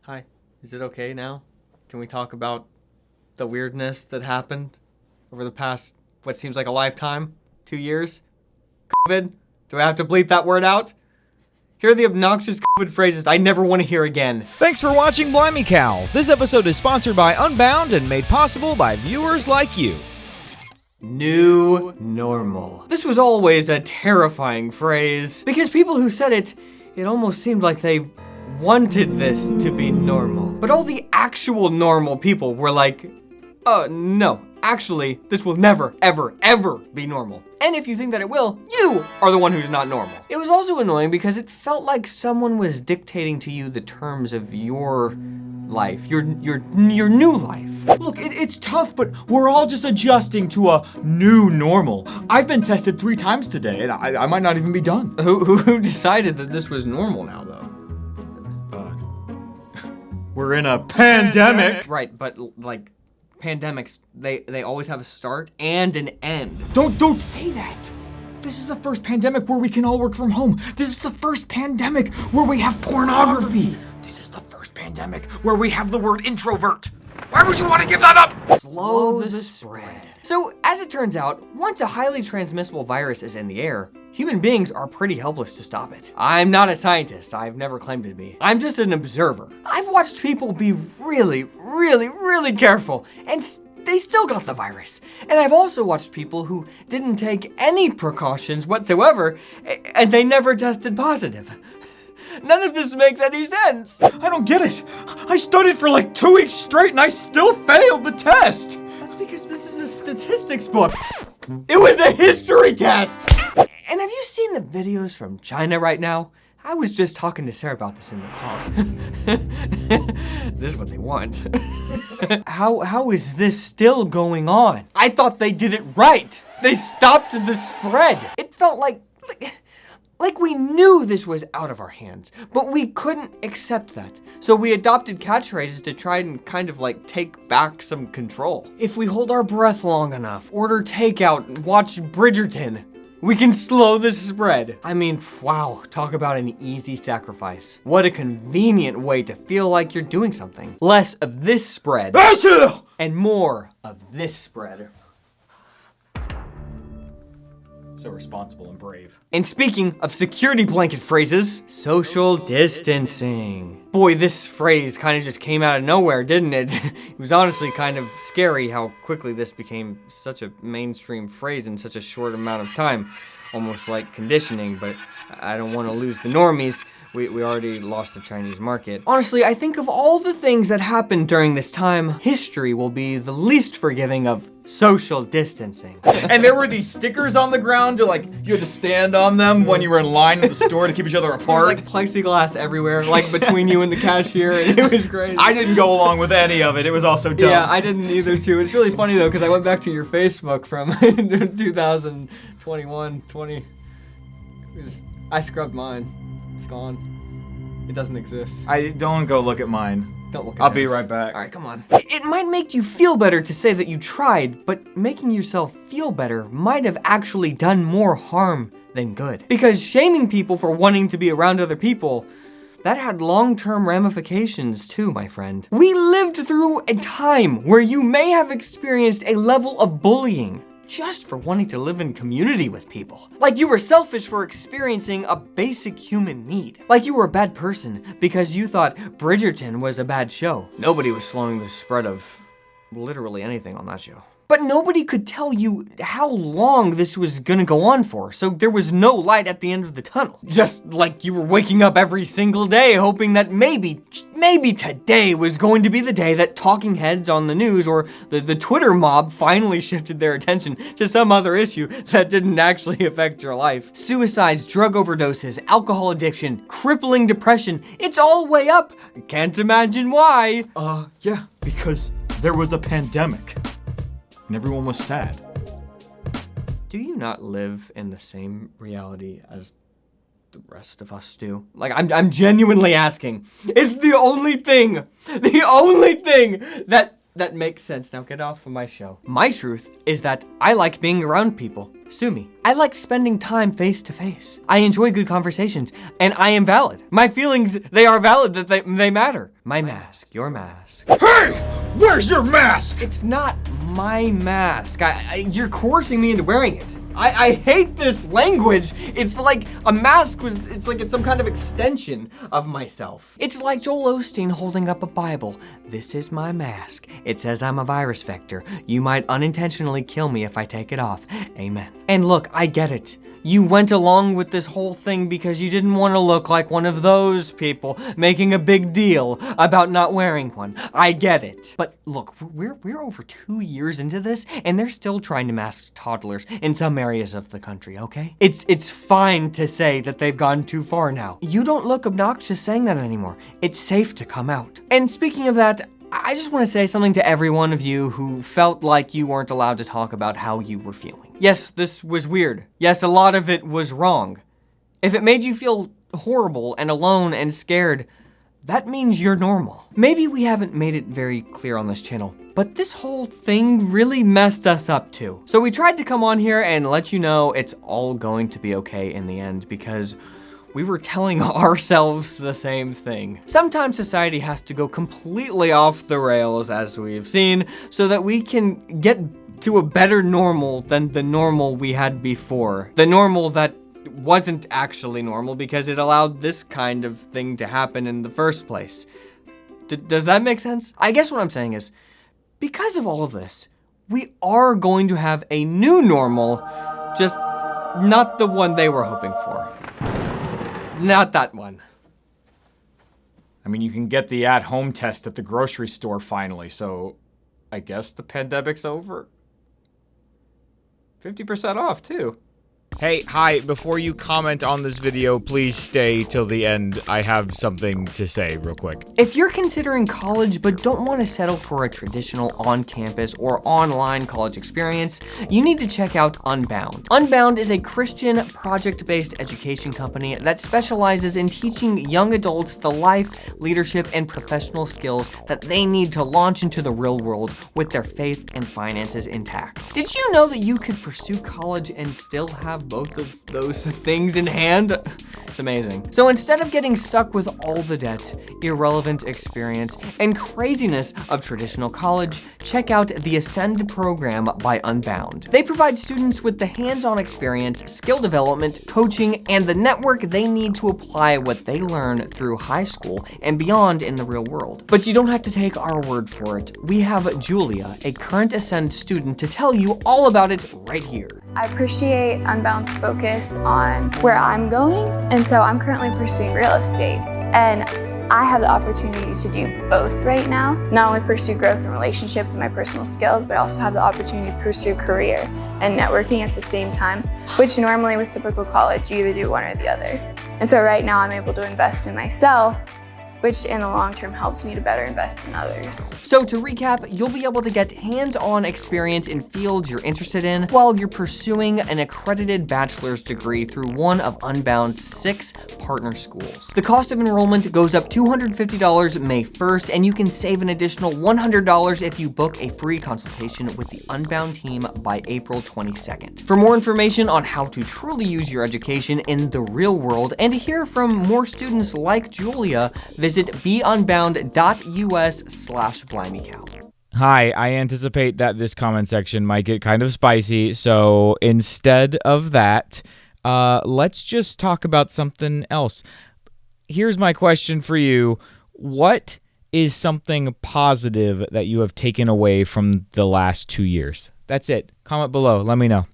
Hi. Is it okay now? Can we talk about the weirdness that happened over the past, what seems like a lifetime? 2 years? COVID? Do I have to bleep that word out? Here are the obnoxious COVID phrases I never want to hear again. Thanks for watching Blimey Cow. This episode is sponsored by Unbound and made possible by viewers like you. New normal. This was always a terrifying phrase because people who said it almost seemed like they wanted this to be normal. But all the actual normal people were like, no, actually, this will never, ever, ever be normal. And if you think that it will, you are the one who's not normal. It was also annoying because it felt like someone was dictating to you the terms of your life, your new life. Look, it's tough, but we're all just adjusting to a new normal. I've been tested 3 times today, and I might not even be done. Who decided that this was normal now, though? We're in a pandemic. Right, but like pandemics, they always have a start and an end. Don't say that. This is the first pandemic where we can all work from home. This is the first pandemic where we have pornography. This is the first pandemic where we have the word introvert. Why would you want to give that up? Slow the spread. So, as it turns out, once a highly transmissible virus is in the air, human beings are pretty helpless to stop it. I'm not a scientist. I've never claimed to be. I'm just an observer. I've watched people be really, really, really careful, and they still got the virus. And I've also watched people who didn't take any precautions whatsoever, and they never tested positive. None of this makes any sense. I don't get it. I studied for like 2 weeks straight and I still failed the test. That's because this is a statistics book. It was a history test. And have you seen the videos from China right now? I was just talking to Sarah about this in the car. This is what they want. How is this still going on? I thought they did it right. They stopped the spread. It felt like we knew this was out of our hands, but we couldn't accept that. So we adopted catchphrases to try and kind of like take back some control. If we hold our breath long enough, order takeout, and watch Bridgerton, we can slow the spread. I mean, wow, talk about an easy sacrifice. What a convenient way to feel like you're doing something. Less of this spread, and more of this spread. So responsible and brave. And speaking of security blanket phrases, social distancing. Boy, this phrase kind of just came out of nowhere, didn't it? It was honestly kind of scary how quickly this became such a mainstream phrase in such a short amount of time. Almost like conditioning, but I don't want to lose the normies. We already lost the Chinese market. Honestly, I think of all the things that happened during this time, history will be the least forgiving of social distancing. And there were these stickers on the ground you had to stand on them when you were in line at the store to keep each other There was apart. like plexiglass everywhere, like between you and the cashier, and it was great. I didn't go along with any of it. It was also dumb. Yeah, I didn't either too. It's really funny though, because I went back to your Facebook from 2021, 20. I scrubbed mine. It's gone. It doesn't exist. I don't go look at mine. Don't look at I'll be his. right back. All right, come on. It might make you feel better to say that you tried, but making yourself feel better might have actually done more harm than good. Because shaming people for wanting to be around other people, that had long-term ramifications too, my friend. We lived through a time where you may have experienced a level of bullying just for wanting to live in community with people. Like you were selfish for experiencing a basic human need. Like you were a bad person because you thought Bridgerton was a bad show. Nobody was slowing the spread of literally anything on that show. But nobody could tell you how long this was gonna go on for, so there was no light at the end of the tunnel. Just like you were waking up every single day hoping that maybe today was going to be the day that talking heads on the news or the Twitter mob finally shifted their attention to some other issue that didn't actually affect your life. Suicides, drug overdoses, alcohol addiction, crippling depression, it's all way up. Can't imagine why. Yeah, because there was a pandemic. And everyone was sad. Do you not live in the same reality as the rest of us do? Like, I'm genuinely asking. It's the only thing that That makes sense. Now get off of my show. My truth is that I like being around people. Sue me. I like spending time face to face. I enjoy good conversations, and I am valid. My feelings, they are valid, that they matter. My mask, your mask. Hey! Where's your mask? It's not my mask. You're coercing me into wearing it. I hate this language. It's like a mask it's some kind of extension of myself. It's like Joel Osteen holding up a Bible. This is my mask. It says I'm a virus vector. You might unintentionally kill me if I take it off. Amen. And look, I get it. You went along with this whole thing because you didn't want to look like one of those people making a big deal about not wearing one. I get it. But look, we're over 2 years into this, and they're still trying to mask toddlers in some areas of the country, okay? It's fine to say that they've gone too far now. You don't look obnoxious saying that anymore. It's safe to come out. And speaking of that, I just want to say something to every one of you who felt like you weren't allowed to talk about how you were feeling. Yes, this was weird. Yes, a lot of it was wrong. If it made you feel horrible and alone and scared, that means you're normal. Maybe we haven't made it very clear on this channel, but this whole thing really messed us up too. So we tried to come on here and let you know it's all going to be okay in the end, because we were telling ourselves the same thing. Sometimes society has to go completely off the rails, as we've seen, so that we can get to a better normal than the normal we had before. The normal that wasn't actually normal because it allowed this kind of thing to happen in the first place. Does that make sense? I guess what I'm saying is, because of all of this, we are going to have a new normal, just not the one they were hoping for. Not that one. I mean, you can get the at-home test at the grocery store finally, so I guess the pandemic's over. 50% off, too. Hey, hi, before you comment on this video, please stay till the end. I have something to say real quick. If you're considering college but don't want to settle for a traditional on-campus or online college experience, you need to check out Unbound. Unbound is a Christian project-based education company that specializes in teaching young adults the life, leadership, and professional skills that they need to launch into the real world with their faith and finances intact. Did you know that you could pursue college and still have both of those things in hand? It's amazing. So instead of getting stuck with all the debt, irrelevant experience, and craziness of traditional college, check out the Ascend program by Unbound. They provide students with the hands-on experience, skill development, coaching, and the network they need to apply what they learn through high school and beyond in the real world. But you don't have to take our word for it. We have Julia, a current Ascend student, to tell you all about it right here. I appreciate Unbound's focus on where I'm going, and so I'm currently pursuing real estate. And I have the opportunity to do both right now. Not only pursue growth in relationships and my personal skills, but I also have the opportunity to pursue career and networking at the same time, which normally with typical college, you either do one or the other. And so right now I'm able to invest in myself, which in the long term helps me to better invest in others. So to recap, you'll be able to get hands-on experience in fields you're interested in while you're pursuing an accredited bachelor's degree through one of Unbound's 6 partner schools. The cost of enrollment goes up $250 May 1st, and you can save an additional $100 if you book a free consultation with the Unbound team by April 22nd. For more information on how to truly use your education in the real world and to hear from more students like Julia, visit beunbound.us/Blimey Cow. Hi, I anticipate that this comment section might get kind of spicy, so instead of that, let's just talk about something else. Here's my question for you. What is something positive that you have taken away from the last 2 years? That's it. Comment below. Let me know.